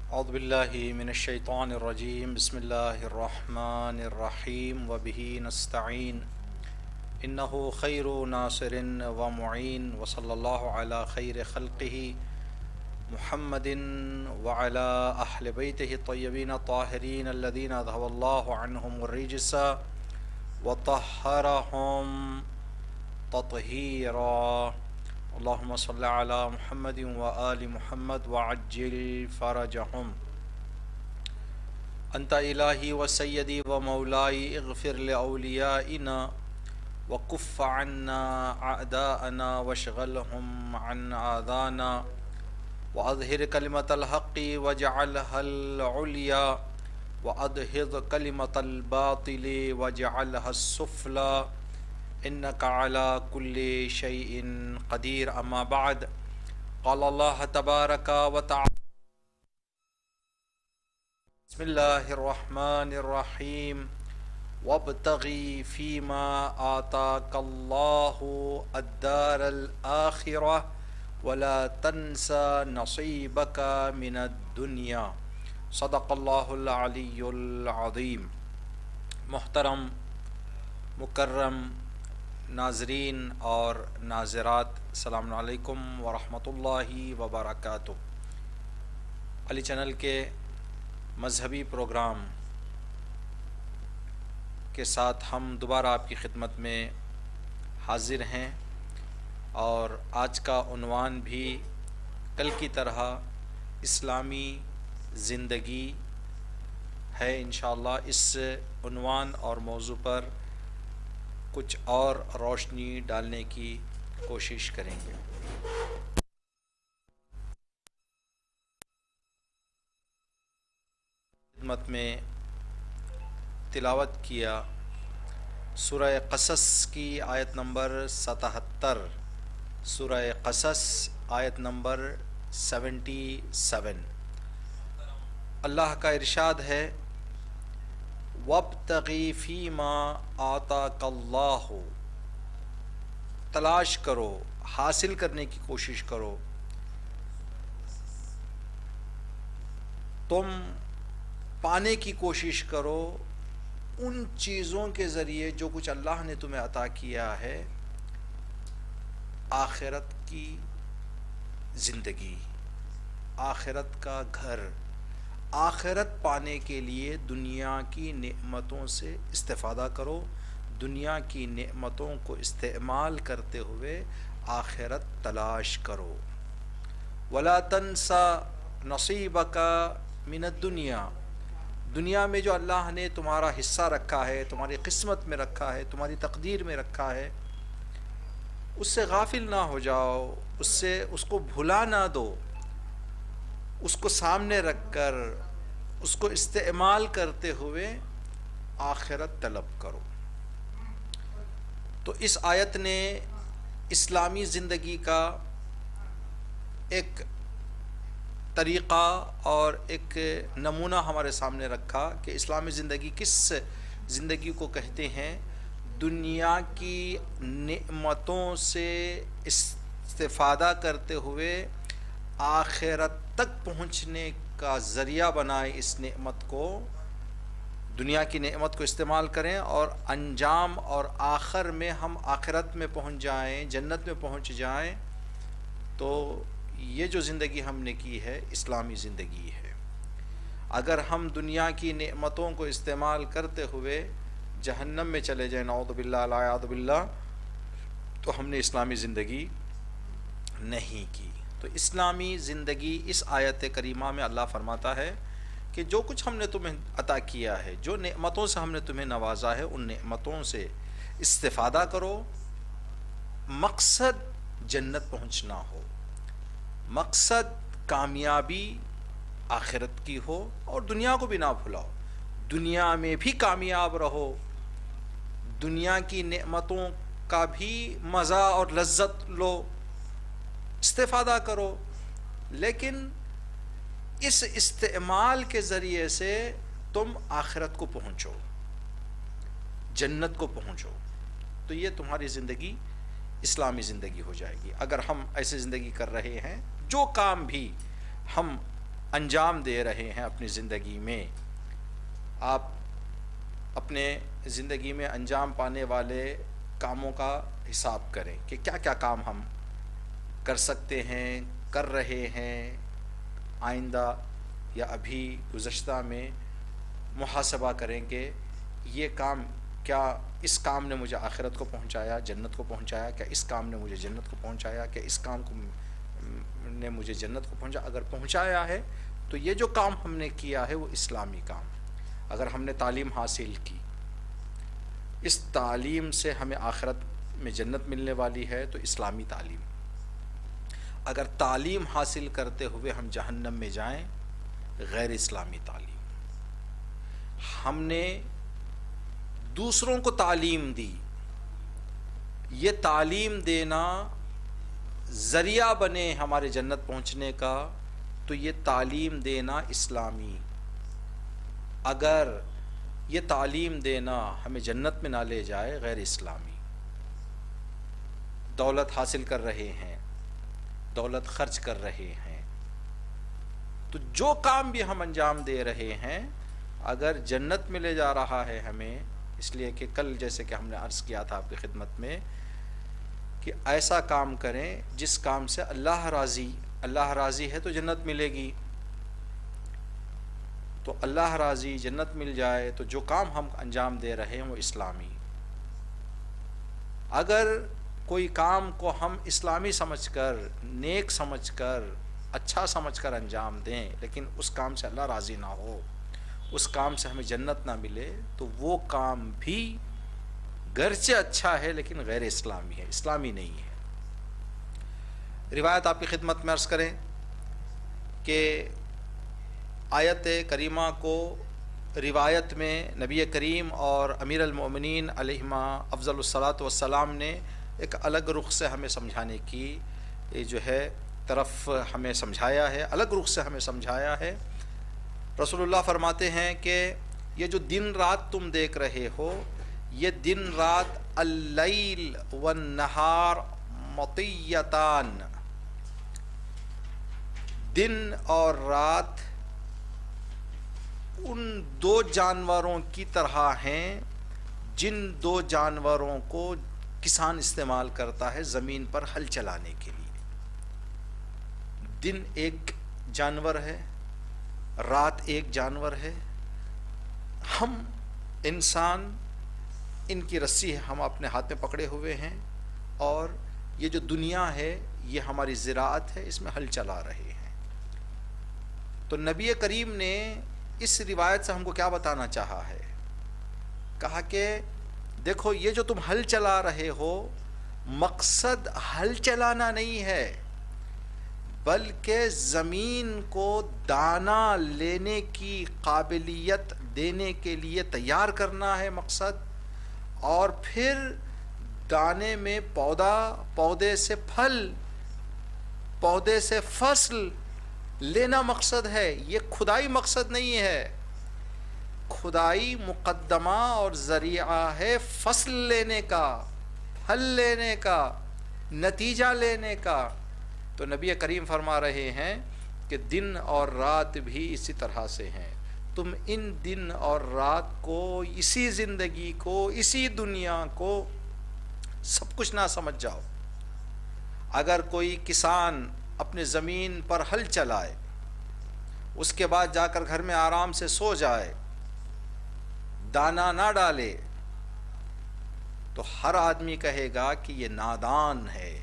اعوذ باللہ من الشیطان الرجیم بسم اللہ الرحمن الرحیم وبہ نستعین انہ خیر ناصر و معین وصلی اللہ علی خیر خلقہ محمد وعلی اہل بیتہ الطیبین الطاہرین الذین اذھب اللہ عنہم الرجس وطہرہم تطہیرا اللہم صلی علی محمد وآل محمد وعجل فرجہم انت الہی و سیدی و مولائی اغفر لأولیائنا وکف عنا اعداءنا واشغلہم عن آذانا واظہر کلمۃ الحق وجعلها العلیا وادحض کلمۃ الباطل وجعلها السفلی انک علی کل شیء قدیر اما بعد قال اللہ تبارک و تعالی بسم اللہ الرحمن الرحیم وابتغی فیما آتاک اللہ الدار الآخرہ ولا تنس نصیبک من الدنیا صدق اللہ العلی العظیم۔ محترم مکرم ناظرین اور ناظرات، السلام علیکم ورحمۃ اللہ وبرکاتہ۔ علی چینل کے مذہبی پروگرام کے ساتھ ہم دوبارہ آپ کی خدمت میں حاضر ہیں، اور آج کا عنوان بھی کل کی طرح اسلامی زندگی ہے۔ انشاءاللہ اس عنوان اور موضوع پر کچھ اور روشنی ڈالنے کی کوشش کریں گے۔ خدمت میں تلاوت کیا سورہ قصص کی آیت نمبر 77، سورہ قصص آیت نمبر 77۔ اللہ کا ارشاد ہے وابتغی فیما آتاک اللہ، تلاش کرو، حاصل کرنے کی کوشش کرو، تم پانے کی کوشش کرو ان چیزوں کے ذریعے جو کچھ اللہ نے تمہیں عطا کیا ہے، آخرت کی زندگی، آخرت کا گھر، آخرت پانے کے لیے دنیا کی نعمتوں سے استفادہ کرو، دنیا کی نعمتوں کو استعمال کرتے ہوئے آخرت تلاش کرو۔ ولا تنسا نصیبک من الدنیا، دنیا میں جو اللہ نے تمہارا حصہ رکھا ہے، تمہاری قسمت میں رکھا ہے، تمہاری تقدیر میں رکھا ہے، اس سے غافل نہ ہو جاؤ، اس کو بھلا نہ دو، اس کو سامنے رکھ کر اس کو استعمال کرتے ہوئے آخرت طلب کرو۔ تو اس آیت نے اسلامی زندگی کا ایک طریقہ اور ایک نمونہ ہمارے سامنے رکھا کہ اسلامی زندگی کس زندگی کو کہتے ہیں۔ دنیا کی نعمتوں سے استفادہ کرتے ہوئے آخرت تک پہنچنے کا ذریعہ بنائے اس نعمت کو، دنیا کی نعمت کو استعمال کریں اور انجام اور آخر میں ہم آخرت میں پہنچ جائیں، جنت میں پہنچ جائیں۔ تو یہ جو زندگی ہم نے کی ہے اسلامی زندگی ہے۔ اگر ہم دنیا کی نعمتوں کو استعمال کرتے ہوئے جہنم میں چلے جائیں، نعوذ باللہ العیاذ باللہ، تو ہم نے اسلامی زندگی نہیں کی۔ تو اسلامی زندگی اس آیت کریمہ میں اللہ فرماتا ہے کہ جو کچھ ہم نے تمہیں عطا کیا ہے، جو نعمتوں سے ہم نے تمہیں نوازا ہے، ان نعمتوں سے استفادہ کرو، مقصد جنت پہنچنا ہو، مقصد کامیابی آخرت کی ہو، اور دنیا کو بھی نہ بھلاؤ، دنیا میں بھی کامیاب رہو، دنیا کی نعمتوں کا بھی مزہ اور لذت لو، استفادہ کرو، لیکن اس استعمال کے ذریعے سے تم آخرت کو پہنچو، جنت کو پہنچو۔ تو یہ تمہاری زندگی اسلامی زندگی ہو جائے گی۔ اگر ہم ایسے زندگی کر رہے ہیں، جو کام بھی ہم انجام دے رہے ہیں اپنی زندگی میں، آپ اپنے زندگی میں انجام پانے والے کاموں کا حساب کریں کہ کیا کیا کام ہم کر سکتے ہیں، کر رہے ہیں، آئندہ یا ابھی گزشتہ میں محاسبہ کریں کہ یہ کام، کیا اس کام نے مجھے آخرت کو پہنچایا، جنت کو پہنچایا، کیا اس کام نے مجھے جنت کو پہنچایا، کیا اس کام کو نے مجھے جنت کو پہنچا، اگر پہنچایا ہے تو یہ جو کام ہم نے کیا ہے وہ اسلامی کام۔ اگر ہم نے تعلیم حاصل کی، اس تعلیم سے ہمیں آخرت میں جنت ملنے والی ہے تو اسلامی تعلیم۔ اگر تعلیم حاصل کرتے ہوئے ہم جہنم میں جائیں، غیر اسلامی تعلیم۔ ہم نے دوسروں کو تعلیم دی، یہ تعلیم دینا ذریعہ بنے ہمارے جنت پہنچنے کا، تو یہ تعلیم دینا اسلامی۔ اگر یہ تعلیم دینا ہمیں جنت میں نہ لے جائے، غیر اسلامی۔ دولت حاصل کر رہے ہیں، دولت خرچ کر رہے ہیں، تو جو کام بھی ہم انجام دے رہے ہیں اگر جنت میں لے جا رہا ہے ہمیں، اس لیے کہ کل جیسے کہ ہم نے عرض کیا تھا آپ کی خدمت میں کہ ایسا کام کریں جس کام سے اللہ راضی ہے تو جنت ملے گی، تو اللہ راضی، جنت مل جائے، تو جو کام ہم انجام دے رہے ہیں وہ اسلامی۔ اگر کوئی کام کو ہم اسلامی سمجھ کر، نیک سمجھ کر، اچھا سمجھ کر انجام دیں لیکن اس کام سے اللہ راضی نہ ہو، اس کام سے ہمیں جنت نہ ملے، تو وہ کام بھی گرچہ اچھا ہے لیکن غیر اسلامی ہے، اسلامی نہیں ہے۔ روایت آپ کی خدمت میں عرض کریں کہ آیت کریمہ کو روایت میں نبی کریم اور امیر المؤمنین علیہما افضل الصلاۃ والسلام نے ایک الگ رخ سے ہمیں سمجھانے کی جو ہے طرف ہمیں سمجھایا ہے، الگ رخ سے ہمیں سمجھایا ہے۔ رسول اللہ فرماتے ہیں کہ یہ جو دن رات تم دیکھ رہے ہو، یہ دن رات اللیل والنہار مطیتان، دن اور رات ان دو جانوروں کی طرح ہیں جن دو جانوروں کو کسان استعمال کرتا ہے زمین پر ہل چلانے کے لیے۔ دن ایک جانور ہے، رات ایک جانور ہے، ہم انسان ان کی رسی ہم اپنے ہاتھ میں پکڑے ہوئے ہیں، اور یہ جو دنیا ہے یہ ہماری زراعت ہے، اس میں ہل چلا رہے ہیں۔ تو نبی کریم نے اس روایت سے ہم کو کیا بتانا چاہا ہے؟ کہا کہ دیکھو یہ جو تم ہل چلا رہے ہو، مقصد ہل چلانا نہیں ہے بلکہ زمین کو دانہ لینے کی قابلیت دینے کے لیے تیار کرنا ہے مقصد، اور پھر دانے میں پودا، پودے سے پھل، پودے سے فصل لینا مقصد ہے، یہ کھدائی مقصد نہیں ہے۔ کھدائی مقدمہ اور ذریعہ ہے فصل لینے کا، پھل لینے کا، نتیجہ لینے کا۔ تو نبی کریم فرما رہے ہیں کہ دن اور رات بھی اسی طرح سے ہیں، تم ان دن اور رات کو، اسی زندگی کو، اسی دنیا کو سب کچھ نہ سمجھ جاؤ۔ اگر کوئی کسان اپنے زمین پر ہل چلائے، اس کے بعد جا کر گھر میں آرام سے سو جائے، دانہ نہ ڈالے، تو ہر آدمی کہے گا کہ یہ نادان ہے،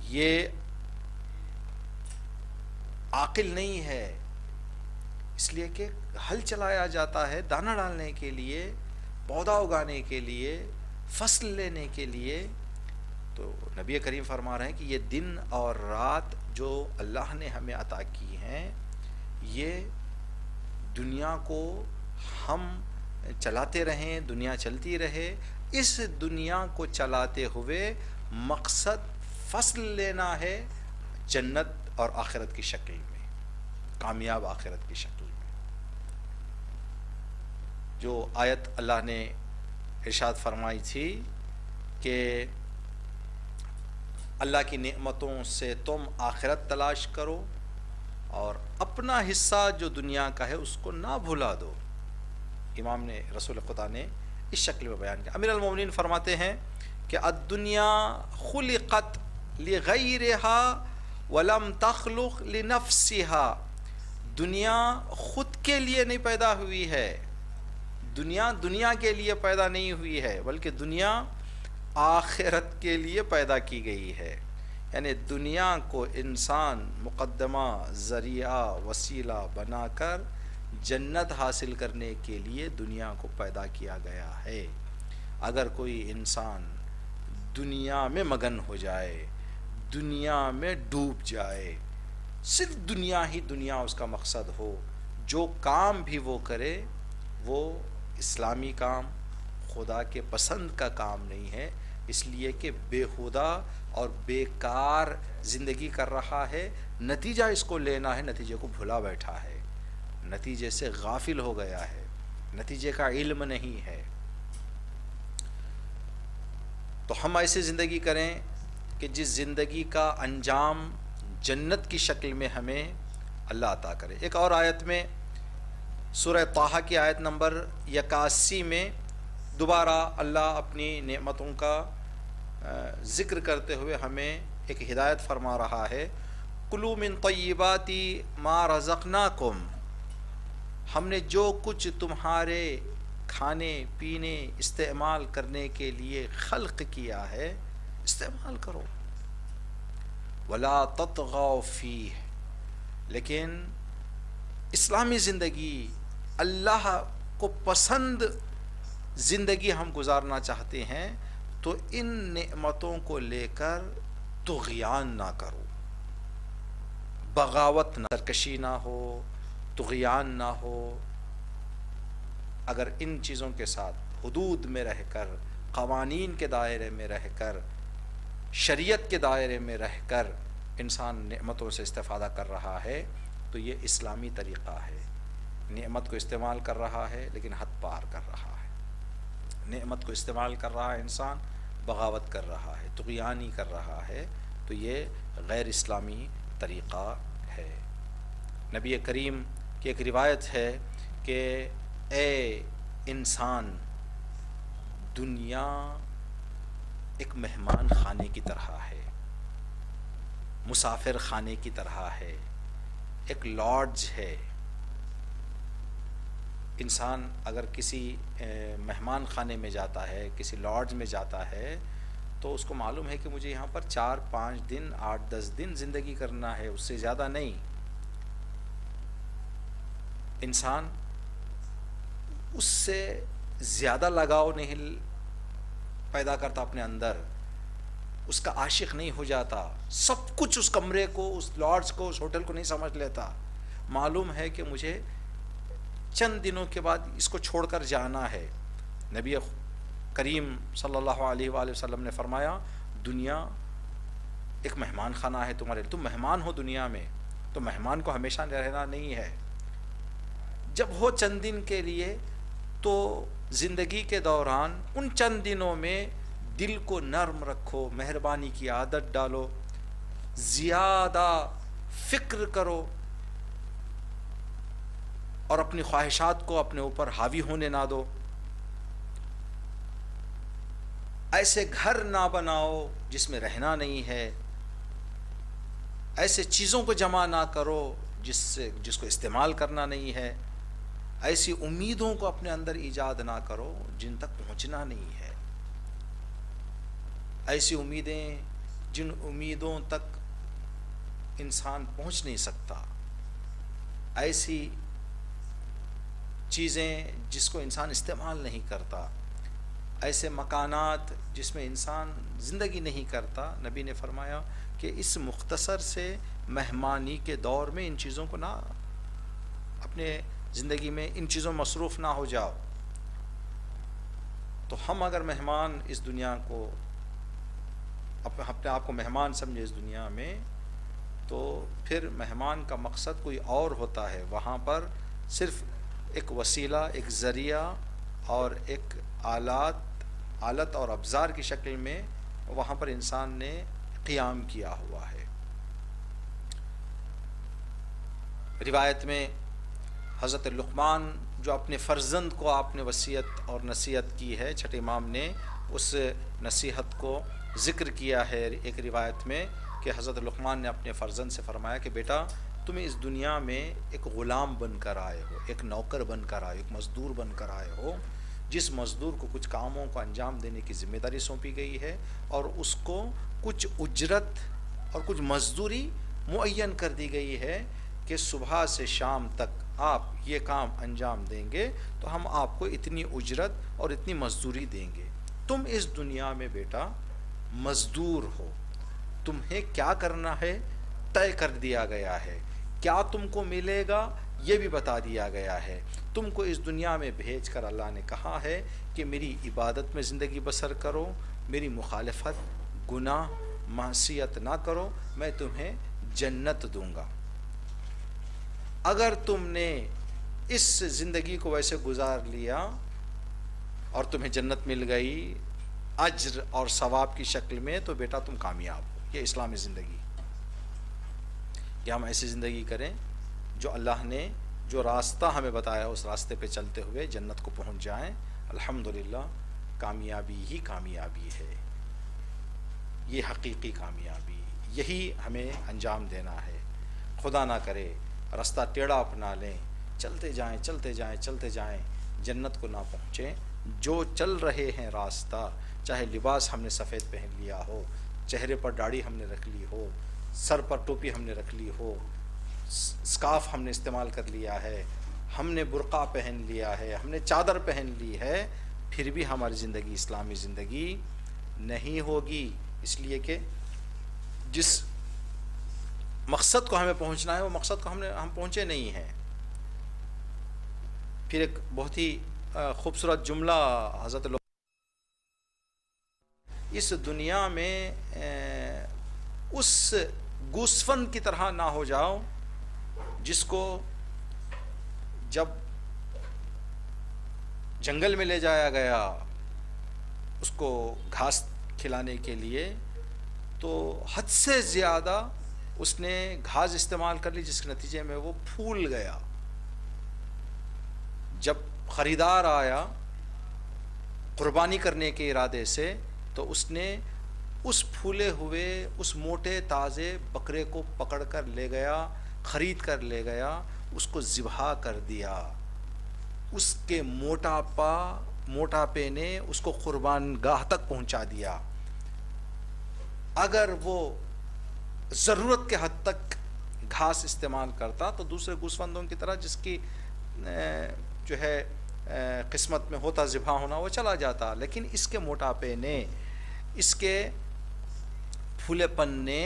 یہ عاقل نہیں ہے، اس لیے کہ ہل چلایا جاتا ہے دانہ ڈالنے کے لیے، پودا اگانے کے لیے، فصل لینے کے لیے۔ تو نبی کریم فرما رہے ہیں کہ یہ دن اور رات جو اللہ نے ہمیں عطا کی ہیں، یہ دنیا کو ہم چلاتے رہیں، دنیا چلتی رہے، اس دنیا کو چلاتے ہوئے مقصد فصل لینا ہے جنت اور آخرت کی شکل میں، کامیاب آخرت کی شکل میں۔ جو آیت اللہ نے ارشاد فرمائی تھی کہ اللہ کی نعمتوں سے تم آخرت تلاش کرو، اور اپنا حصہ جو دنیا کا ہے اس کو نہ بھلا دو. امام نے رسول خدا نے اس شکل میں بیان کیا. امیر المومنین فرماتے ہیں کہ الدنیا خلقت لغیرها ولم تخلق لنفسها. دنیا خود کے لیے نہیں پیدا ہوئی ہے، دنیا کے لیے پیدا نہیں ہوئی ہے، بلکہ دنیا آخرت کے لیے پیدا کی گئی ہے. یعنی دنیا کو انسان مقدمہ، ذریعہ، وسیلہ بنا کر جنت حاصل کرنے کے لیے دنیا کو پیدا کیا گیا ہے. اگر کوئی انسان دنیا میں مگن ہو جائے، دنیا میں ڈوب جائے، صرف دنیا ہی دنیا اس کا مقصد ہو، جو کام بھی وہ کرے وہ اسلامی کام، خدا کے پسند کا کام نہیں ہے، اس لیے کہ بےہودہ اور بیکار زندگی کر رہا ہے. نتیجہ اس کو لینا ہے، نتیجے کو بھلا بیٹھا ہے، نتیجے سے غافل ہو گیا ہے، نتیجے کا علم نہیں ہے. تو ہم ایسی زندگی کریں کہ جس زندگی کا انجام جنت کی شکل میں ہمیں اللہ عطا کرے. ایک اور آیت میں سورہ طٰہٰ کی آیت نمبر 81 میں دوبارہ اللہ اپنی نعمتوں کا ذکر کرتے ہوئے ہمیں ایک ہدایت فرما رہا ہے. کلوا من طیبات ما رزقناکم. ہم نے جو کچھ تمہارے کھانے پینے استعمال کرنے کے لیے خلق کیا ہے استعمال کرو. ولا تطغوا فیہ. لیکن اسلامی زندگی، اللہ کو پسند زندگی ہم گزارنا چاہتے ہیں تو ان نعمتوں کو لے کر طغیان نہ کرو، بغاوت نہ، سرکشی نہ ہو، طغیان نہ ہو. اگر ان چیزوں کے ساتھ حدود میں رہ کر، قوانین کے دائرے میں رہ کر، شریعت کے دائرے میں رہ کر انسان نعمتوں سے استفادہ کر رہا ہے تو یہ اسلامی طریقہ ہے. نعمت کو استعمال کر رہا ہے لیکن حد پار کر رہا ہے. نعمت کو استعمال کر رہا ہے انسان، بغاوت کر رہا ہے، طغیانی کر رہا ہے، تو یہ غیر اسلامی طریقہ ہے. نبی کریم کی ایک روایت ہے کہ اے انسان، دنیا ایک مہمان خانے کی طرح ہے، مسافر خانے کی طرح ہے، ایک لاڈج ہے. انسان اگر کسی مہمان خانے میں جاتا ہے، کسی لاڈج میں جاتا ہے تو اس کو معلوم ہے کہ مجھے یہاں پر 4-5 دن 8-10 دن زندگی کرنا ہے، اس سے زیادہ نہیں. انسان اس سے زیادہ لگاؤ نہیں پیدا کرتا اپنے اندر، اس کا عاشق نہیں ہو جاتا، سب کچھ اس کمرے کو، اس لاڈج کو، اس ہوٹل کو نہیں سمجھ لیتا. معلوم ہے کہ مجھے چند دنوں کے بعد اس کو چھوڑ کر جانا ہے. نبی کریم صلی اللہ علیہ وآلہ وسلم نے فرمایا دنیا ایک مہمان خانہ ہے تمہارے، تم مہمان ہو دنیا میں، تو مہمان کو ہمیشہ رہنا نہیں ہے. جب ہو چند دن کے لیے تو زندگی کے دوران ان چند دنوں میں دل کو نرم رکھو، مہربانی کی عادت ڈالو، زیادہ فکر کرو اور اپنی خواہشات کو اپنے اوپر حاوی ہونے نہ دو. ایسے گھر نہ بناؤ جس میں رہنا نہیں ہے، ایسے چیزوں کو جمع نہ کرو جس کو استعمال کرنا نہیں ہے، ایسی امیدوں کو اپنے اندر ایجاد نہ کرو جن تک پہنچنا نہیں ہے، ایسی امیدیں جن امیدوں تک انسان پہنچ نہیں سکتا، ایسی چیزیں جس کو انسان استعمال نہیں کرتا، ایسے مکانات جس میں انسان زندگی نہیں کرتا. نبی نے فرمایا کہ اس مختصر سے مہمانی کے دور میں ان چیزوں کو نہ، اپنے زندگی میں ان چیزوں میں مصروف نہ ہو جاؤ. تو ہم اگر مہمان اس دنیا کو، اپنے آپ کو مہمان سمجھے اس دنیا میں، تو پھر مہمان کا مقصد کوئی اور ہوتا ہے. وہاں پر صرف ایک وسیلہ، ایک ذریعہ اور ایک آلت اور ابزار کی شکل میں وہاں پر انسان نے قیام کیا ہوا ہے. روایت میں حضرت لقمان جو اپنے فرزند کو آپ نے وصیت اور نصیحت کی ہے، چھٹے امام نے اس نصیحت کو ذکر کیا ہے ایک روایت میں کہ حضرت لقمان نے اپنے فرزند سے فرمایا کہ بیٹا تم اس دنیا میں ایک غلام بن کر آئے ہو، ایک نوکر بن کر آئے ہو، ایک مزدور بن کر آئے ہو، جس مزدور کو کچھ کاموں کو انجام دینے کی ذمہ داری سونپی گئی ہے اور اس کو کچھ اجرت اور کچھ مزدوری معین کر دی گئی ہے کہ صبح سے شام تک آپ یہ کام انجام دیں گے تو ہم آپ کو اتنی اجرت اور اتنی مزدوری دیں گے۔ تم اس دنیا میں بیٹا مزدور ہو، تمہیں کیا کرنا ہے طے کر دیا گیا ہے، کیا تم کو ملے گا یہ بھی بتا دیا گیا ہے۔ تم کو اس دنیا میں بھیج کر اللہ نے کہا ہے کہ میری عبادت میں زندگی بسر کرو، میری مخالفت گناہ معصیت نہ کرو، میں تمہیں جنت دوں گا۔ اگر تم نے اس زندگی کو ویسے گزار لیا اور تمہیں جنت مل گئی اجر اور ثواب کی شکل میں تو بیٹا تم کامیاب ہو۔ یہ اسلامی زندگی کہ ہم ایسی زندگی کریں جو اللہ نے جو راستہ ہمیں بتایا اس راستے پہ چلتے ہوئے جنت کو پہنچ جائیں۔ الحمدللہ کامیابی ہی کامیابی ہے، یہ حقیقی کامیابی، یہی ہمیں انجام دینا ہے۔ خدا نہ کرے راستہ ٹیڑھا اپنا لیں، چلتے جائیں چلتے جائیں چلتے جائیں، جنت کو نہ پہنچیں۔ جو چل رہے ہیں راستہ، چاہے لباس ہم نے سفید پہن لیا ہو، چہرے پر داڑھی ہم نے رکھ لی ہو، سر پر ٹوپی ہم نے رکھ لی ہو، اسکارف ہم نے استعمال کر لیا ہے، ہم نے برقع پہن لیا ہے، ہم نے چادر پہن لی ہے، پھر بھی ہماری زندگی اسلامی زندگی نہیں ہوگی، اس لیے کہ جس مقصد کو ہمیں پہنچنا ہے وہ مقصد کو ہم پہنچے نہیں ہیں۔ پھر ایک بہت ہی خوبصورت جملہ حضرت اس دنیا میں اس گوسفند کی طرح نہ ہو جاؤ جس کو جب جنگل میں لے جایا گیا اس کو گھاس کھلانے کے لیے تو حد سے زیادہ اس نے گھاس استعمال کر لی، جس کے نتیجے میں وہ پھول گیا۔ جب خریدار آیا قربانی کرنے کے ارادے سے تو اس نے اس پھولے ہوئے اس موٹے تازے بکرے کو پکڑ کر لے گیا، خرید کر لے گیا، اس کو ذبح کر دیا۔ اس کے موٹاپے نے اس کو قربان گاہ تک پہنچا دیا۔ اگر وہ ضرورت کے حد تک گھاس استعمال کرتا تو دوسرے گوسفندوں کی طرح جس کی جو ہے قسمت میں ہوتا ذبح ہونا وہ چلا جاتا، لیکن اس کے موٹاپے نے، اس کے پھولے پن نے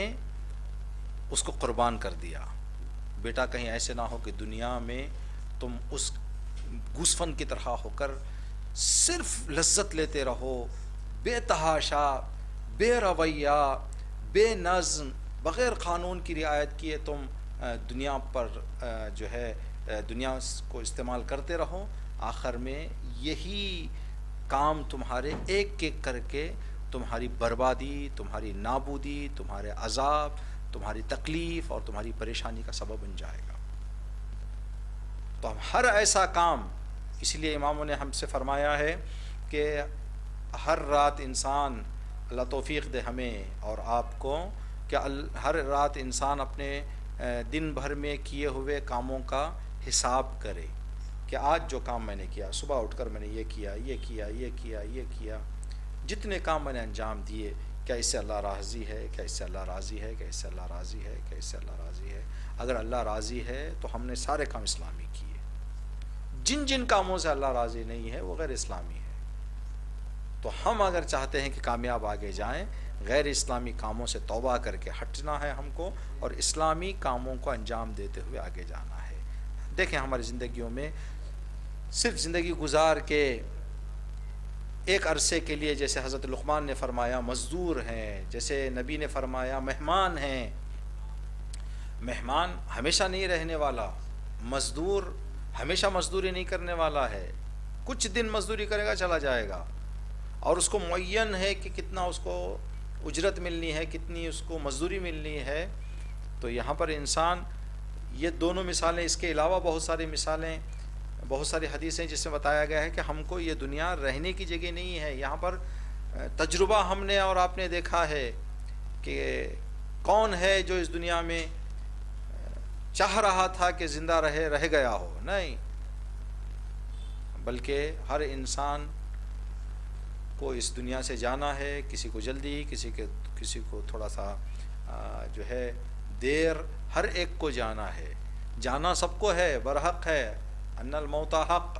اس کو قربان کر دیا۔ بیٹا کہیں ایسے نہ ہو کہ دنیا میں تم اس گوسفند کی طرح ہو کر صرف لذت لیتے رہو، بے تحاشا، بے رویہ، بے نظم، بغیر قانون کی رعایت کیے تم دنیا پر جو ہے دنیا کو استعمال کرتے رہو، آخر میں یہی کام تمہارے ایک ایک کر کے تمہاری بربادی، تمہاری نابودی، تمہارے عذاب، تمہاری تکلیف اور تمہاری پریشانی کا سبب بن جائے گا۔ تو ہم ہر ایسا کام، اس لیے اماموں نے ہم سے فرمایا ہے کہ ہر رات انسان، اللہ توفیق دے ہمیں اور آپ کو، کہ ہر رات انسان اپنے دن بھر میں کیے ہوئے کاموں کا حساب کرے کہ آج جو کام میں نے کیا، صبح اٹھ کر میں نے یہ کیا، یہ کیا، یہ کیا، یہ کیا، جتنے کام میں نے انجام دیے، کیا اس سے اللہ راضی ہے، کیا اس سے اللہ راضی ہے، کیا اس سے اللہ راضی ہے، کیا اس سے اللہ راضی ہے۔ اگر اللہ راضی ہے تو ہم نے سارے کام اسلامی کیے، جن جن کاموں سے اللہ راضی نہیں ہے وہ غیر اسلامی ہے۔ تو ہم اگر چاہتے ہیں کہ کامیاب آگے جائیں، غیر اسلامی کاموں سے توبہ کر کے ہٹنا ہے ہم کو، اور اسلامی کاموں کو انجام دیتے ہوئے آگے جانا ہے۔ دیکھیں ہماری زندگیوں میں صرف زندگی گزار کے ایک عرصے کے لیے، جیسے حضرت لقمان نے فرمایا مزدور ہیں، جیسے نبی نے فرمایا مہمان ہیں، مہمان ہمیشہ نہیں رہنے والا، مزدور ہمیشہ مزدوری نہیں کرنے والا ہے، کچھ دن مزدوری کرے گا چلا جائے گا، اور اس کو معین ہے کہ کتنا اس کو اجرت ملنی ہے، کتنی اس کو مزدوری ملنی ہے۔ تو یہاں پر انسان یہ دونوں مثالیں، اس کے علاوہ بہت ساری مثالیں، بہت ساری حدیثیں جس میں بتایا گیا ہے کہ ہم کو یہ دنیا رہنے کی جگہ نہیں ہے. یہاں پر تجربہ ہم نے اور آپ نے دیکھا ہے کہ کون ہے جو اس دنیا میں چاہ رہا تھا کہ زندہ رہ گیا ہو. نہیں، بلکہ ہر انسان کو اس دنیا سے جانا ہے. کسی کو جلدی، کسی کو تھوڑا سا جو ہے دیر، ہر ایک کو جانا ہے. جانا سب کو ہے، برحق ہے. ان الموت حق،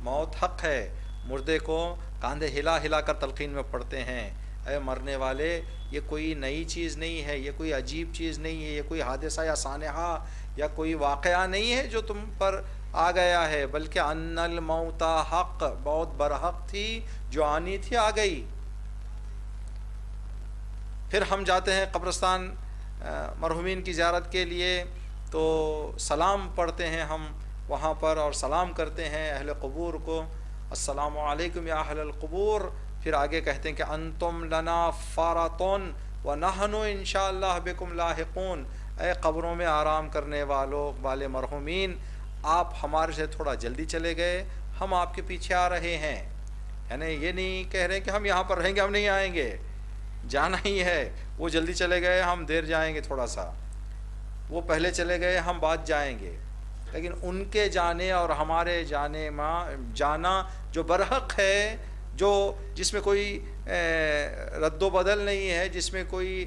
موت حق ہے. مردے کو کاندھے ہلا ہلا کر تلقین میں پڑھتے ہیں، اے مرنے والے، یہ کوئی نئی چیز نہیں ہے، یہ کوئی عجیب چیز نہیں ہے، یہ کوئی حادثہ یا سانحہ یا کوئی واقعہ نہیں ہے جو تم پر آ گیا ہے، بلکہ ان الموت حق، موت برحق تھی، جو آنی تھی آ گئی. پھر ہم جاتے ہیں قبرستان مرحومین کی زیارت کے لیے، تو سلام پڑھتے ہیں ہم وہاں پر اور سلام کرتے ہیں اہل قبور کو، السلام علیکم یا اہل القبور. پھر آگے کہتے ہیں کہ انتم لنا فارتون ونحن انشاءاللہ بکم لاحقون. اے قبروں میں آرام کرنے والے مرحومین، آپ ہمارے سے تھوڑا جلدی چلے گئے، ہم آپ کے پیچھے آ رہے ہیں. یعنی یہ نہیں کہہ رہے کہ ہم یہاں پر رہیں گے، ہم نہیں آئیں گے، جانا ہی ہے. وہ جلدی چلے گئے، ہم دیر جائیں گے تھوڑا سا. وہ پہلے چلے گئے، ہم بعد جائیں گے. لیکن ان کے جانے اور ہمارے جانا جو برحق ہے، جس میں کوئی رد و بدل نہیں ہے، جس میں کوئی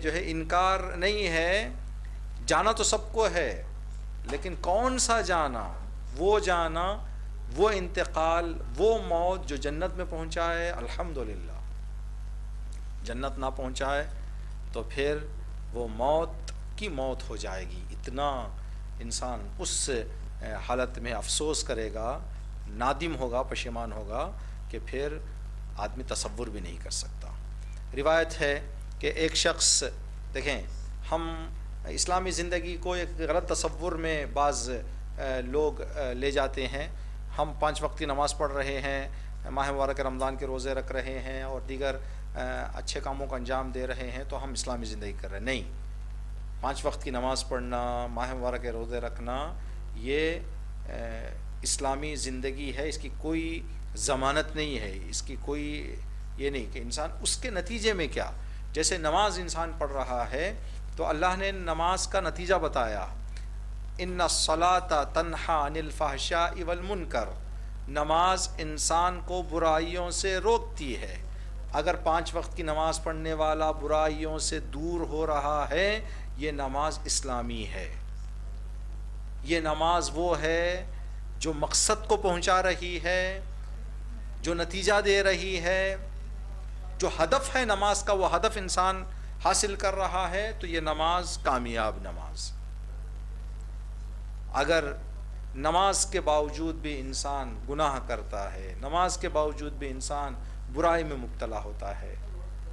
جو ہے انکار نہیں ہے. جانا تو سب کو ہے، لیکن کون سا جانا؟ وہ انتقال، وہ موت جو جنت میں پہنچائے الحمدللہ. جنت نہ پہنچائے تو پھر وہ موت کی موت ہو جائے گی. اتنا انسان اس حالت میں افسوس کرے گا، نادم ہوگا، پشیمان ہوگا کہ پھر آدمی تصور بھی نہیں کر سکتا. روایت ہے کہ ایک شخص، دیکھیں ہم اسلامی زندگی کو ایک غلط تصور میں بعض لوگ لے جاتے ہیں. ہم 5 وقت کی نماز پڑھ رہے ہیں، ماہ مبارک رمضان کے روزے رکھ رہے ہیں اور دیگر اچھے کاموں کو انجام دے رہے ہیں تو ہم اسلامی زندگی کر رہے ہیں. نہیں، 5 وقت کی نماز پڑھنا، ماہ مبارک کے روزے رکھنا، یہ اسلامی زندگی ہے. اس کی کوئی ضمانت نہیں ہے، اس کی کوئی یہ نہیں کہ انسان اس کے نتیجے میں کیا. جیسے نماز انسان پڑھ رہا ہے تو اللہ نے نماز کا نتیجہ بتایا، ان الصلاۃ تنہی عن الفحشاء والمنکر. نماز انسان کو برائیوں سے روکتی ہے. اگر 5 وقت کی نماز پڑھنے والا برائیوں سے دور ہو رہا ہے، یہ نماز اسلامی ہے. یہ نماز وہ ہے جو مقصد کو پہنچا رہی ہے، جو نتیجہ دے رہی ہے، جو ہدف ہے نماز کا، وہ ہدف انسان حاصل کر رہا ہے، تو یہ نماز کامیاب نماز. اگر نماز کے باوجود بھی انسان گناہ کرتا ہے، نماز کے باوجود بھی انسان برائی میں مبتلا ہوتا ہے،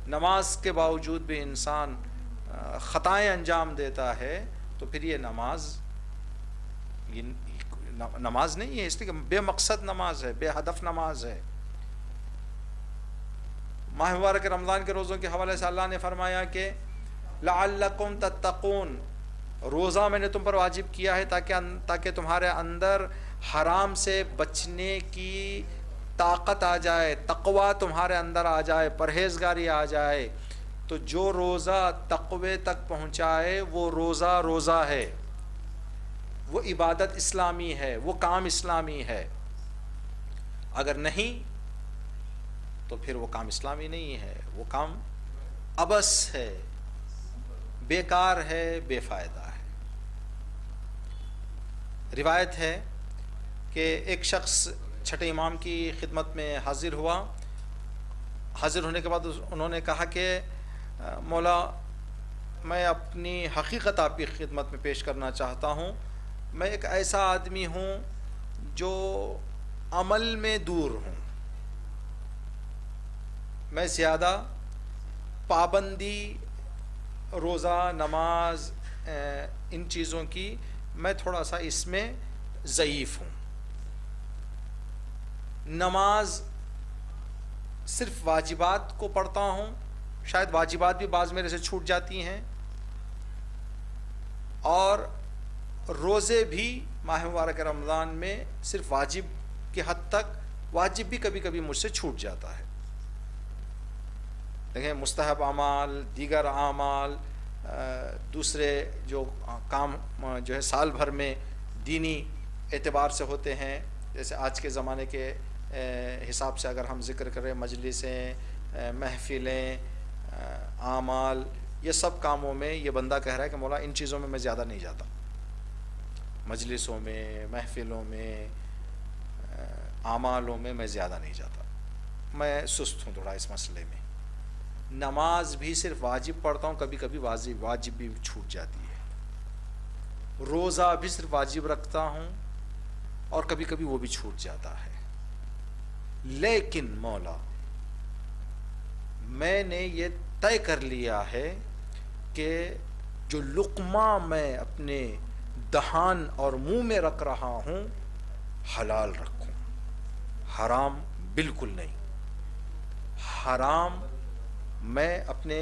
نماز کے باوجود بھی انسان خطائیں انجام دیتا ہے، تو پھر یہ نماز نہیں ہے. اس لیے کہ بے مقصد نماز ہے، بے ہدف نماز ہے. ماہ مبارک رمضان کے روزوں کے حوالے سے اللہ نے فرمایا کہ لعلکم تتقون، روزہ میں نے تم پر واجب کیا ہے تاکہ تمہارے اندر حرام سے بچنے کی طاقت آ جائے، تقوی تمہارے اندر آ جائے، پرہیزگاری آ جائے. تو جو روزہ تقوی تک پہنچائے وہ روزہ ہے، وہ عبادت اسلامی ہے، وہ کام اسلامی ہے. اگر نہیں تو پھر وہ کام اسلامی نہیں ہے، وہ کام عبث ہے، بیکار ہے، بے فائدہ ہے. روایت ہے کہ ایک شخص چھٹے امام کی خدمت میں حاضر ہوا. حاضر ہونے کے بعد انہوں نے کہا کہ مولا، میں اپنی حقیقت آپ کی خدمت میں پیش کرنا چاہتا ہوں. میں ایک ایسا آدمی ہوں جو عمل میں دور ہوں، میں زیادہ پابندی، روزہ، نماز، ان چیزوں کی میں تھوڑا سا اس میں ضعیف ہوں. نماز صرف واجبات کو پڑھتا ہوں، شاید واجبات بھی بعض میرے سے چھوٹ جاتی ہیں، اور روزے بھی ماہ مبارک رمضان میں صرف واجب کی حد تک، واجب بھی کبھی کبھی مجھ سے چھوٹ جاتا ہے. دیکھیں مستحب اعمال، دیگر اعمال، دوسرے جو کام جو ہے سال بھر میں دینی اعتبار سے ہوتے ہیں، جیسے آج کے زمانے کے حساب سے اگر ہم ذکر کریں، مجلسیں، محفلیں، اعمال، یہ سب کاموں میں یہ بندہ کہہ رہا ہے کہ مولا ان چیزوں میں زیادہ نہیں جاتا، مجلسوں میں، محفلوں میں، اعمالوں میں زیادہ نہیں جاتا، میں سست ہوں تھوڑا اس مسئلے میں. نماز بھی صرف واجب پڑھتا ہوں، کبھی کبھی واجب بھی چھوٹ جاتی ہے. روزہ بھی صرف واجب رکھتا ہوں اور کبھی کبھی وہ بھی چھوٹ جاتا ہے. لیکن مولا میں نے یہ طے کر لیا ہے کہ جو لقمہ میں اپنے دہان اور منہ میں رکھ رہا ہوں حلال رکھوں، حرام بالکل نہیں. حرام میں اپنے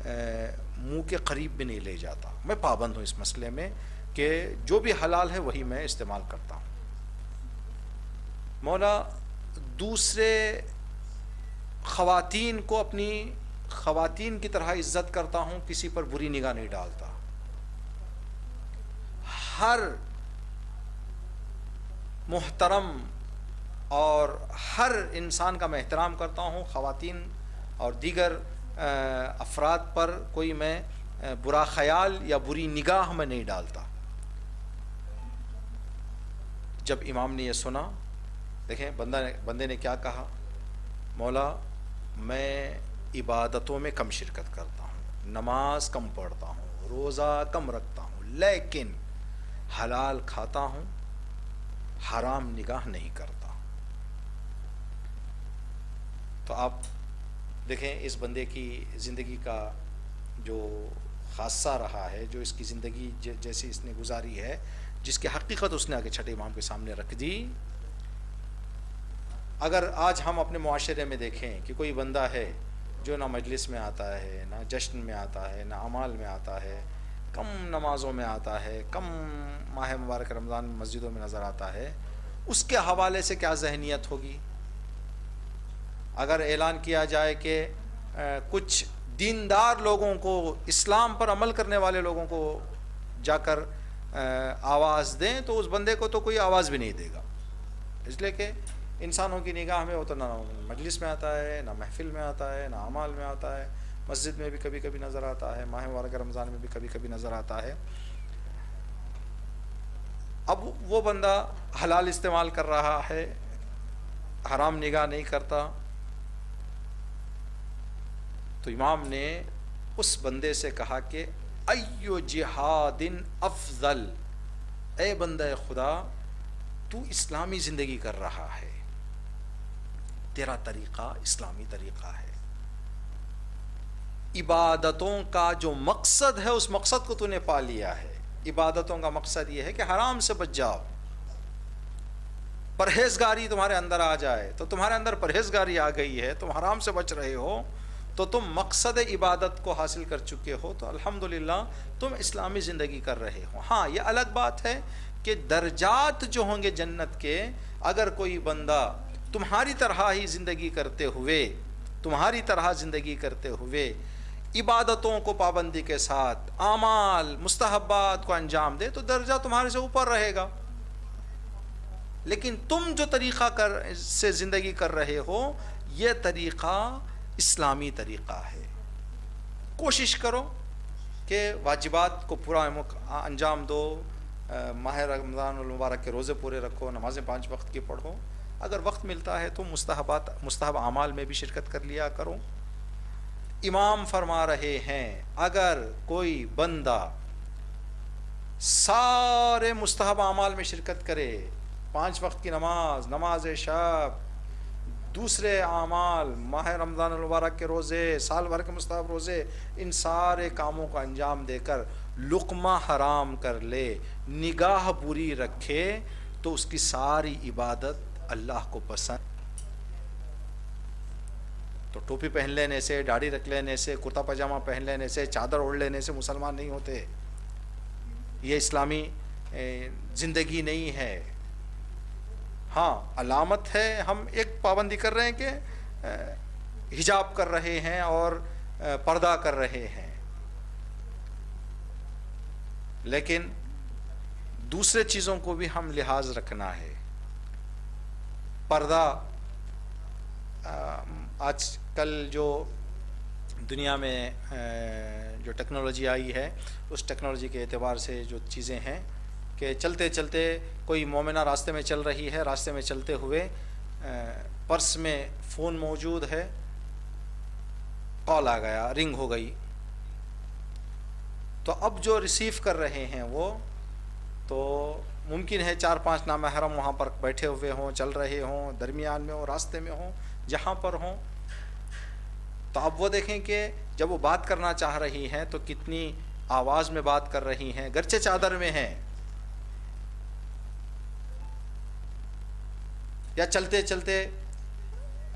منہ کے قریب بھی نہیں لے جاتا. میں پابند ہوں اس مسئلے میں کہ جو بھی حلال ہے وہی میں استعمال کرتا ہوں. مولا دوسرے خواتین کو اپنی خواتین کی طرح عزت کرتا ہوں، کسی پر بری نگاہ نہیں ڈالتا. ہر محترم اور ہر انسان کا میں احترام کرتا ہوں. خواتین اور دیگر افراد پر کوئی میں برا خیال یا بری نگاہ میں نہیں ڈالتا. جب امام نے یہ سنا، دیکھیں بندے نے کیا کہا، مولا میں عبادتوں میں کم شرکت کرتا ہوں، نماز کم پڑھتا ہوں، روزہ کم رکھتا ہوں، لیکن حلال کھاتا ہوں، حرام نگاہ نہیں کرتا. تو آپ دیکھیں اس بندے کی زندگی کا جو خاصہ رہا ہے، جو اس کی زندگی جیسی اس نے گزاری ہے، جس کی حقیقت اس نے آگے چھٹے امام کے سامنے رکھ دی. اگر آج ہم اپنے معاشرے میں دیکھیں کہ کوئی بندہ ہے جو نہ مجلس میں آتا ہے، نہ جشن میں آتا ہے، نہ اعمال میں آتا ہے، کم نمازوں میں آتا ہے، کم ماہ مبارک رمضان میں مسجدوں میں نظر آتا ہے، اس کے حوالے سے کیا ذہنیت ہوگی؟ اگر اعلان کیا جائے کہ کچھ دیندار لوگوں کو، اسلام پر عمل کرنے والے لوگوں کو جا کر آواز دیں، تو اس بندے کو تو کوئی آواز بھی نہیں دے گا. اس لیے کہ انسانوں کی نگاہ میں وہ تو نہ مجلس میں آتا ہے، نہ محفل میں آتا ہے، نہ اعمال میں آتا ہے، مسجد میں بھی کبھی کبھی نظر آتا ہے، ماہ مبارک رمضان میں بھی کبھی کبھی نظر آتا ہے. اب وہ بندہ حلال استعمال کر رہا ہے، حرام نگاہ نہیں کرتا. تو امام نے اس بندے سے کہا کہ ایو جہاد افضل، اے بندہ خدا تو اسلامی زندگی کر رہا ہے، تیرا طریقہ اسلامی طریقہ ہے، عبادتوں کا جو مقصد ہے اس مقصد کو تو نے پا لیا ہے. عبادتوں کا مقصد یہ ہے کہ حرام سے بچ جاؤ، پرہیزگاری تمہارے اندر آ جائے. تو تمہارے اندر پرہیزگاری آ گئی ہے، تم حرام سے بچ رہے ہو، تو تم مقصد عبادت کو حاصل کر چکے ہو، تو الحمدللہ تم اسلامی زندگی کر رہے ہو. ہاں یہ الگ بات ہے کہ درجات جو ہوں گے جنت کے، اگر کوئی بندہ تمہاری طرح ہی زندگی کرتے ہوئے عبادتوں کو پابندی کے ساتھ، اعمال مستحبات کو انجام دے، تو درجہ تمہارے سے اوپر رہے گا. لیکن تم جو طریقہ سے زندگی کر رہے ہو، یہ طریقہ اسلامی طریقہ ہے. کوشش کرو کہ واجبات کو پورا انجام دو، ماہ رمضان المبارک کے روزے پورے رکھو، نمازیں 5 وقت کی پڑھو. اگر وقت ملتا ہے تو مستحب اعمال میں بھی شرکت کر لیا کرو. امام فرما رہے ہیں اگر کوئی بندہ سارے مستحب اعمال میں شرکت کرے، 5 وقت کی نماز، نماز شب، دوسرے اعمال، ماہ رمضان المبارک کے روزے، سال بھر کے مستحب روزے، ان سارے کاموں کا انجام دے کر لقمہ حرام کر لے، نگاہ بری رکھے، تو اس کی ساری عبادت اللہ کو پسند. تو ٹوپی پہن لینے سے، داڑھی رکھ لینے سے، کرتا پاجامہ پہن لینے سے، چادر اوڑھ لینے سے مسلمان نہیں ہوتے. یہ اسلامی زندگی نہیں ہے. ہاں علامت ہے، ہم ایک پابندی کر رہے ہیں کہ حجاب کر رہے ہیں اور پردہ کر رہے ہیں، لیکن دوسرے چیزوں کو بھی ہم لحاظ رکھنا ہے. پردہ آج کل جو دنیا میں جو ٹیکنالوجی آئی ہے، اس ٹیکنالوجی کے اعتبار سے جو چیزیں ہیں کہ چلتے چلتے کوئی مومنہ راستے میں چل رہی ہے، راستے میں چلتے ہوئے پرس میں فون موجود ہے، کال آ گیا، رنگ ہو گئی، تو اب جو ریسیو کر رہے ہیں وہ تو ممکن ہے 4-5 نامحرم وہاں پر بیٹھے ہوئے ہوں، چل رہے ہوں، درمیان میں ہوں، راستے میں ہوں، جہاں پر ہوں. تو اب وہ دیکھیں کہ جب وہ بات کرنا چاہ رہی ہیں تو کتنی آواز میں بات کر رہی ہیں، گرچہ چادر میں ہیں. یا چلتے چلتے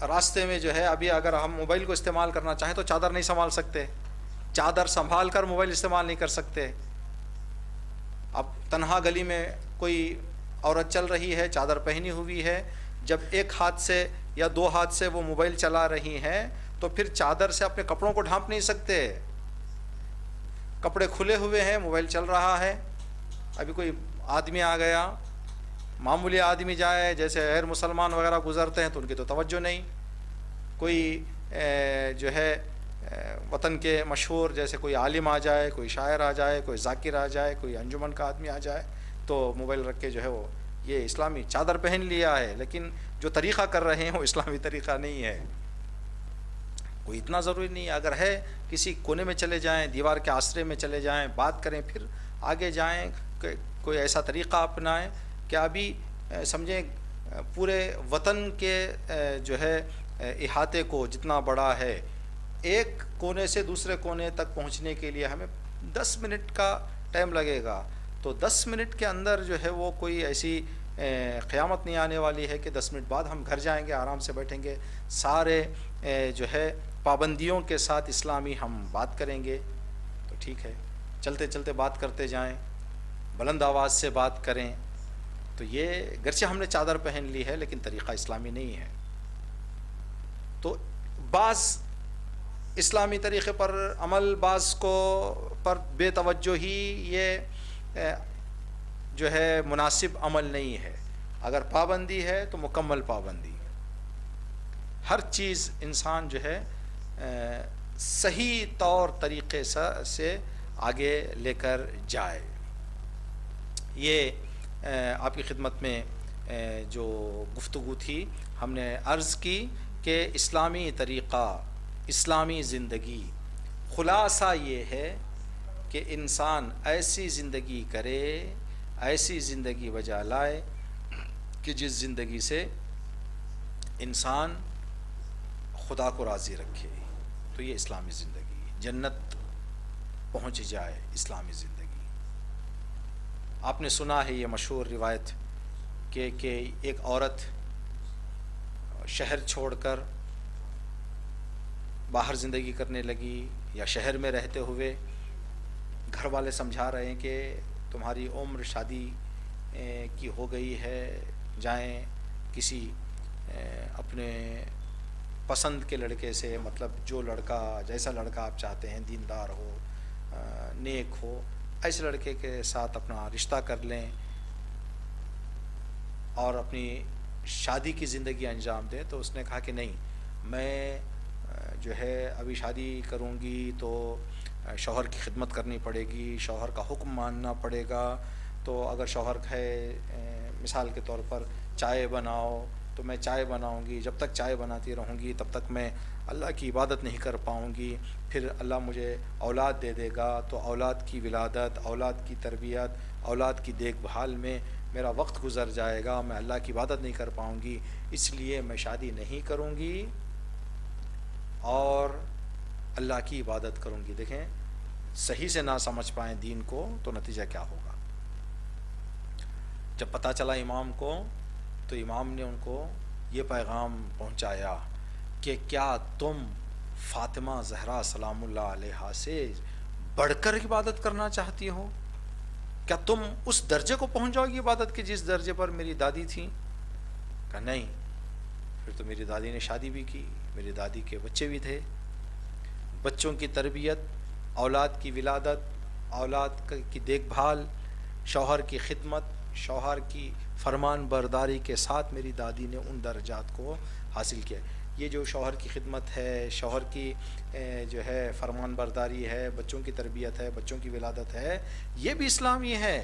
راستے میں جو ہے، ابھی اگر ہم موبائل کو استعمال کرنا چاہیں تو چادر نہیں سنبھال سکتے، چادر سنبھال کر موبائل استعمال نہیں کر سکتے. اب تنہا گلی میں کوئی عورت چل رہی ہے، چادر پہنی ہوئی ہے، جب ایک ہاتھ سے یا 2 ہاتھ سے وہ موبائل چلا رہی ہیں تو پھر چادر سے اپنے کپڑوں کو ڈھانپ نہیں سکتے. کپڑے کھلے ہوئے ہیں، موبائل چل رہا ہے. ابھی کوئی آدمی آ گیا، معمولی آدمی جائے، جیسے غیر مسلمان وغیرہ گزرتے ہیں تو ان کی تو توجہ نہیں. کوئی جو ہے وطن کے مشہور جیسے کوئی عالم آ جائے، کوئی شاعر آ جائے، کوئی ذاکر آ جائے، کوئی انجمن کا آدمی آ جائے تو موبائل رکھ کے جو ہے وہ یہ اسلامی چادر پہن لیا ہے، لیکن جو طریقہ کر رہے ہیں وہ اسلامی طریقہ نہیں ہے. کوئی اتنا ضروری نہیں ہے، اگر ہے کسی کونے میں چلے جائیں، دیوار کے آسرے میں چلے جائیں، بات کریں، پھر آگے جائیں، کوئی ایسا طریقہ اپنائیں کہ ابھی سمجھیں پورے وطن کے جو ہے احاطے کو جتنا بڑا ہے، ایک کونے سے دوسرے کونے تک پہنچنے کے لیے ہمیں 10 منٹ کا ٹائم لگے گا. تو 10 منٹ کے اندر جو ہے وہ کوئی ایسی قیامت نہیں آنے والی ہے کہ 10 منٹ بعد ہم گھر جائیں گے، آرام سے بیٹھیں گے، سارے جو ہے پابندیوں کے ساتھ اسلامی ہم بات کریں گے. تو ٹھیک ہے، چلتے چلتے بات کرتے جائیں، بلند آواز سے بات کریں. تو یہ گرچہ ہم نے چادر پہن لی ہے لیکن طریقہ اسلامی نہیں ہے. تو بعض اسلامی طریقے پر عمل، بعض کو پر بے توجہی، یہ جو ہے مناسب عمل نہیں ہے. اگر پابندی ہے تو مکمل پابندی، ہر چیز انسان جو ہے صحیح طور طریقے سے آگے لے کر جائے. یہ آپ کی خدمت میں جو گفتگو تھی، ہم نے عرض کی کہ اسلامی طریقہ، اسلامی زندگی، خلاصہ یہ ہے کہ انسان ایسی زندگی کرے، ایسی زندگی بجا لائے کہ جس زندگی سے انسان خدا کو راضی رکھے. تو یہ اسلامی زندگی، جنت پہنچ جائے اسلامی زندگی. آپ نے سنا ہے یہ مشہور روایت کہ ایک عورت شہر چھوڑ کر باہر زندگی کرنے لگی، یا شہر میں رہتے ہوئے گھر والے سمجھا رہے ہیں کہ تمہاری عمر شادی کی ہو گئی ہے، جائیں کسی اپنے پسند کے لڑکے سے، مطلب جو لڑکا، جیسا لڑکا آپ چاہتے ہیں، دیندار ہو، نیک ہو، ایسے لڑکے کے ساتھ اپنا رشتہ کر لیں اور اپنی شادی کی زندگی انجام دیں. تو اس نے کہا کہ نہیں، میں جو ہے ابھی شادی کروں گی تو شوہر کی خدمت کرنی پڑے گی، شوہر کا حکم ماننا پڑے گا. تو اگر شوہر ہے مثال کے طور پر چائے بناؤ تو میں چائے بناؤں گی، جب تک چائے بناتی رہوں گی تب تک میں اللہ کی عبادت نہیں کر پاؤں گی. پھر اللہ مجھے اولاد دے دے گا تو اولاد کی ولادت، اولاد کی تربیت، اولاد کی دیکھ بھال میں میرا وقت گزر جائے گا، میں اللہ کی عبادت نہیں کر پاؤں گی، اس لیے میں شادی نہیں کروں گی اور اللہ کی عبادت کروں گی. دیکھیں صحیح سے نہ سمجھ پائیں دین کو تو نتیجہ کیا ہوگا. جب پتہ چلا امام کو تو امام نے ان کو یہ پیغام پہنچایا کہ کیا تم فاطمہ زہرا سلام اللہ علیہا سے بڑھ کر عبادت کرنا چاہتی ہو؟ کیا تم اس درجے کو پہنچ جاؤ گی عبادت کے جس درجے پر میری دادی تھیں؟ کہا نہیں، پھر تو میری دادی نے شادی بھی کی، میری دادی کے بچے بھی تھے، بچوں کی تربیت، اولاد کی ولادت، اولاد کی دیکھ بھال، شوہر کی خدمت، شوہر کی فرمان برداری کے ساتھ میری دادی نے ان درجات کو حاصل کیا۔ یہ جو شوہر کی خدمت ہے، شوہر کی جو ہے فرمان برداری ہے، بچوں کی تربیت ہے، بچوں کی ولادت ہے، یہ بھی اسلامی ہے،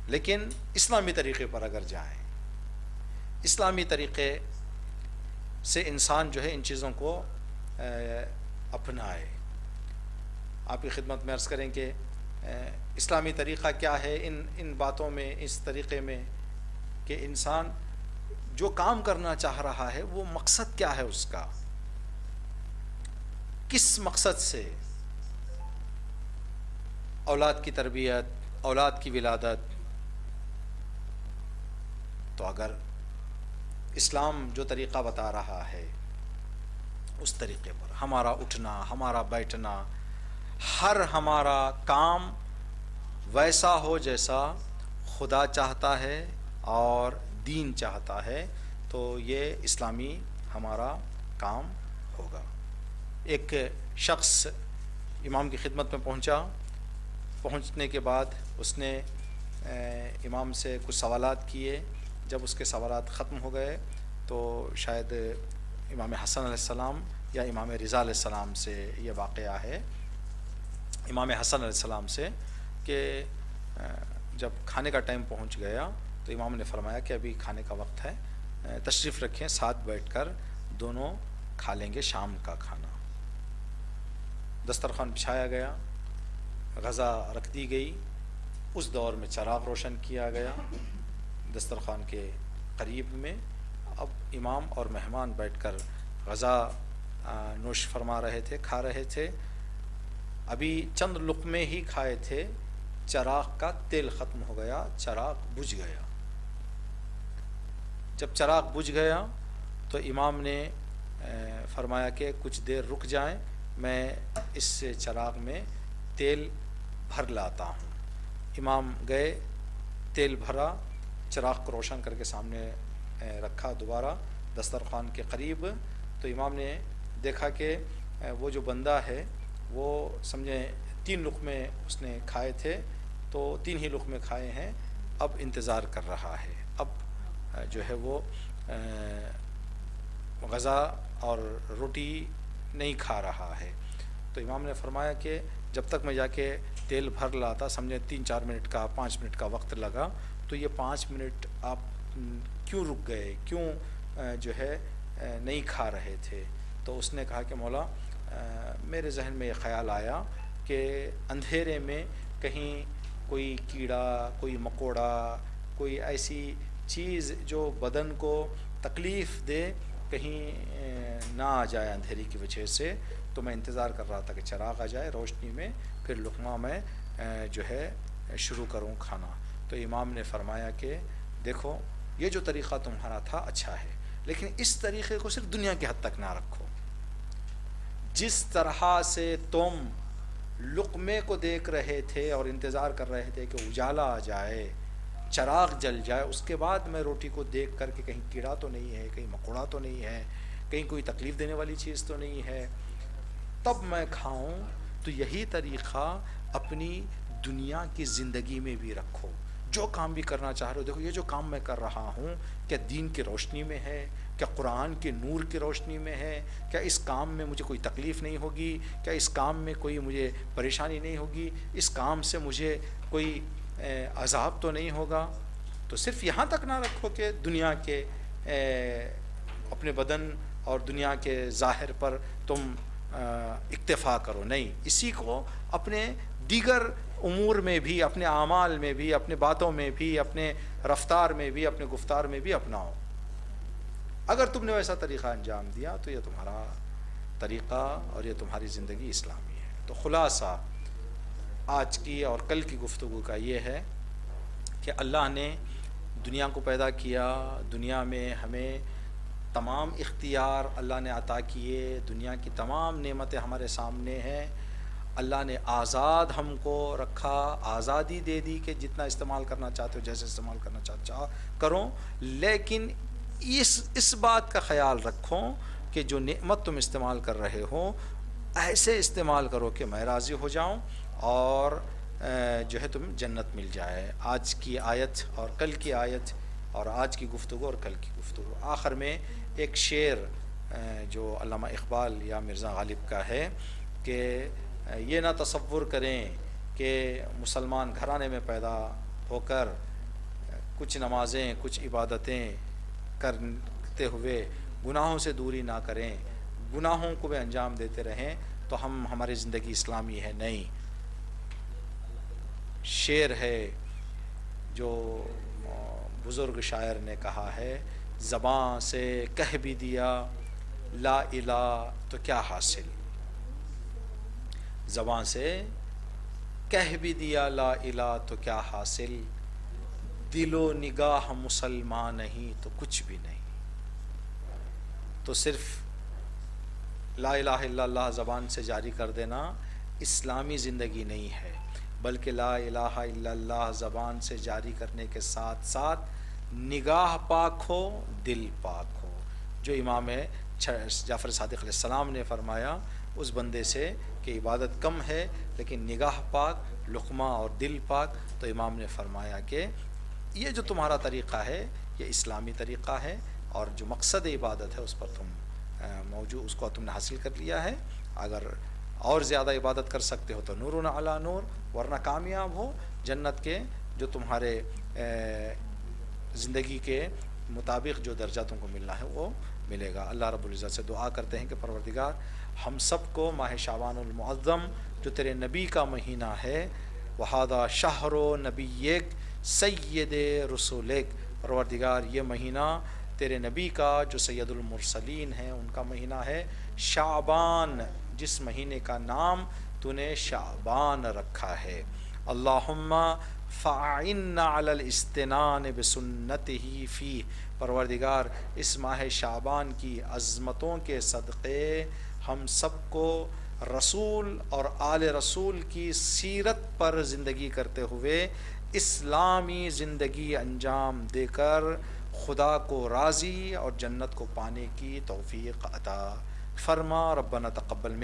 لیکن اسلامی طریقے پر اگر جائیں، اسلامی طریقے سے انسان جو ہے ان چیزوں کو اپنائے۔ آپ کی خدمت میں عرض کریں کہ اسلامی طریقہ کیا ہے ان باتوں میں، اس طریقے میں کہ انسان جو کام کرنا چاہ رہا ہے وہ مقصد کیا ہے اس کا، کس مقصد سے، اولاد کی تربیت، اولاد کی ولادت، تو اگر اسلام جو طریقہ بتا رہا ہے اس طریقے پر ہمارا اٹھنا، ہمارا بیٹھنا، ہر ہمارا کام ویسا ہو جیسا خدا چاہتا ہے اور دین چاہتا ہے، تو یہ اسلامی ہمارا کام ہوگا۔ ایک شخص امام کی خدمت میں پہنچنے کے بعد اس نے امام سے کچھ سوالات کیے۔ جب اس کے سوالات ختم ہو گئے تو شاید امام حسن علیہ السلام یا امام رضا علیہ السلام سے یہ واقعہ ہے، امام حسن علیہ السلام سے، کہ جب کھانے کا ٹائم پہنچ گیا تو امام نے فرمایا کہ ابھی کھانے کا وقت ہے، تشریف رکھیں، ساتھ بیٹھ کر دونوں کھا لیں گے شام کا کھانا۔ دسترخوان بچھایا گیا، غذا رکھ دی گئی، اس دور میں چراغ روشن کیا گیا دسترخوان کے قریب میں۔ اب امام اور مہمان بیٹھ کر غذا نوش فرما رہے تھے، کھا رہے تھے، ابھی چند لقمے ہی کھائے تھے، چراغ کا تیل ختم ہو گیا، چراغ بجھ گیا۔ جب چراغ بجھ گیا تو امام نے فرمایا کہ کچھ دیر رک جائیں، میں اس چراغ میں تیل بھر لاتا ہوں۔ امام گئے، تیل بھرا، چراغ کو روشن کر کے سامنے رکھا دوبارہ دسترخوان کے قریب، تو امام نے دیکھا کہ وہ جو بندہ ہے وہ سمجھیں 3 لقمے اس نے کھائے تھے، تو 3 ہی لقمے کھائے ہیں، اب انتظار کر رہا ہے، اب جو ہے وہ غذا اور روٹی نہیں کھا رہا ہے۔ تو امام نے فرمایا کہ جب تک میں جا کے تیل بھر لاتا، سمجھیں 3-4 منٹ کا 5 منٹ کا وقت لگا، تو یہ 5 منٹ آپ کیوں رک گئے، کیوں جو ہے نہیں کھا رہے تھے؟ تو اس نے کہا کہ مولا میرے ذہن میں یہ خیال آیا کہ اندھیرے میں کہیں کوئی کیڑا، کوئی مکوڑا، کوئی ایسی چیز جو بدن کو تکلیف دے کہیں نہ آ جائے اندھیری کی وجہ سے، تو میں انتظار کر رہا تھا کہ چراغ آ جائے روشنی میں، پھر لقمہ میں جو ہے شروع کروں کھانا۔ تو امام نے فرمایا کہ دیکھو یہ جو طریقہ تمہارا تھا اچھا ہے، لیکن اس طریقے کو صرف دنیا کی حد تک نہ رکھو۔ جس طرح سے تم لقمے کو دیکھ رہے تھے اور انتظار کر رہے تھے کہ اجالا آ جائے، چراغ جل جائے، اس کے بعد میں روٹی کو دیکھ کر کے کہیں کیڑا تو نہیں ہے، کہیں مکوڑا تو نہیں ہے، کہیں کوئی تکلیف دینے والی چیز تو نہیں ہے، تب میں کھاؤں، تو یہی طریقہ اپنی دنیا کی زندگی میں بھی رکھو۔ جو کام بھی کرنا چاہ رہے ہو، دیکھو یہ جو کام میں کر رہا ہوں کیا دین کی روشنی میں ہے، کیا قرآن کے نور کی روشنی میں ہے، کیا اس کام میں مجھے کوئی تکلیف نہیں ہوگی، کیا اس کام میں کوئی مجھے پریشانی نہیں ہوگی، اس کام سے مجھے کوئی عذاب تو نہیں ہوگا۔ تو صرف یہاں تک نہ رکھو کہ دنیا کے اپنے بدن اور دنیا کے ظاہر پر تم اکتفا کرو، نہیں، اسی کو اپنے دیگر امور میں بھی، اپنے اعمال میں بھی، اپنے باتوں میں بھی، اپنے رفتار میں بھی، اپنے گفتار میں بھی اپناؤ۔ اگر تم نے ویسا طریقہ انجام دیا تو یہ تمہارا طریقہ اور یہ تمہاری زندگی اسلامی ہے۔ تو خلاصہ آج کی اور کل کی گفتگو کا یہ ہے کہ اللہ نے دنیا کو پیدا کیا، دنیا میں ہمیں تمام اختیار اللہ نے عطا کیے، دنیا کی تمام نعمتیں ہمارے سامنے ہیں، اللہ نے آزاد ہم کو رکھا، آزادی دے دی کہ جتنا استعمال کرنا چاہتے ہو، جیسے استعمال کرنا چاہو کرو، لیکن اس بات کا خیال رکھو کہ جو نعمت تم استعمال کر رہے ہو ایسے استعمال کرو کہ میں راضی ہو جاؤں اور جو ہے تم جنت مل جائے۔ آج کی آیت اور کل کی آیت اور آج کی گفتگو اور کل کی گفتگو، آخر میں ایک شعر جو علامہ اقبال یا مرزا غالب کا ہے کہ یہ نہ تصور کریں کہ مسلمان گھرانے میں پیدا ہو کر کچھ نمازیں کچھ عبادتیں کرتے ہوئے گناہوں سے دوری نہ کریں، گناہوں کو بھی انجام دیتے رہیں تو ہماری زندگی اسلامی ہے نہیں۔ شعر ہے جو بزرگ شاعر نے کہا ہے، زباں سے کہہ بھی دیا لا الہ تو کیا حاصل، زباں سے کہہ بھی دیا لا الہ تو کیا حاصل، دل و نگاہ مسلمان نہیں تو کچھ بھی نہیں۔ تو صرف لا الہ الا اللہ زبان سے جاری کر دینا اسلامی زندگی نہیں ہے، بلکہ لا الہ الا اللہ زبان سے جاری کرنے کے ساتھ ساتھ نگاہ پاک ہو، دل پاک ہو، جو امام جعفر صادق علیہ السلام نے فرمایا اس بندے سے کہ عبادت کم ہے لیکن نگاہ پاک، لقمہ اور دل پاک، تو امام نے فرمایا کہ یہ جو تمہارا طریقہ ہے یہ اسلامی طریقہ ہے، اور جو مقصد عبادت ہے اس پر تم موجود، اس کو تم نے حاصل کر لیا ہے۔ اگر اور زیادہ عبادت کر سکتے ہو تو نور علی نور، ورنہ کامیاب ہو، جنت کے جو تمہارے زندگی کے مطابق جو درجہ تم کو ملنا ہے وہ ملے گا۔ اللہ رب العزت سے دعا کرتے ہیں کہ پروردگار ہم سب کو ماہ شعبان المعظم جو تیرے نبی کا مہینہ ہے، وہذا شہر نبیک سید رسولک، پروردگار یہ مہینہ تیرے نبی کا جو سید المرسلین ہیں ان کا مہینہ ہے، شعبان جس مہینے کا نام تو نے شعبان رکھا ہے۔ اللہم فاعنا علی الاستنان بسنتہ فیہ، پروردگار اس ماہ شعبان کی عظمتوں کے صدقے ہم سب کو رسول اور آل رسول کی سیرت پر زندگی کرتے ہوئے اسلامی زندگی انجام دے کر خدا کو راضی اور جنت کو پانے کی توفیق عطا فرما۔ ربنا تقبل منا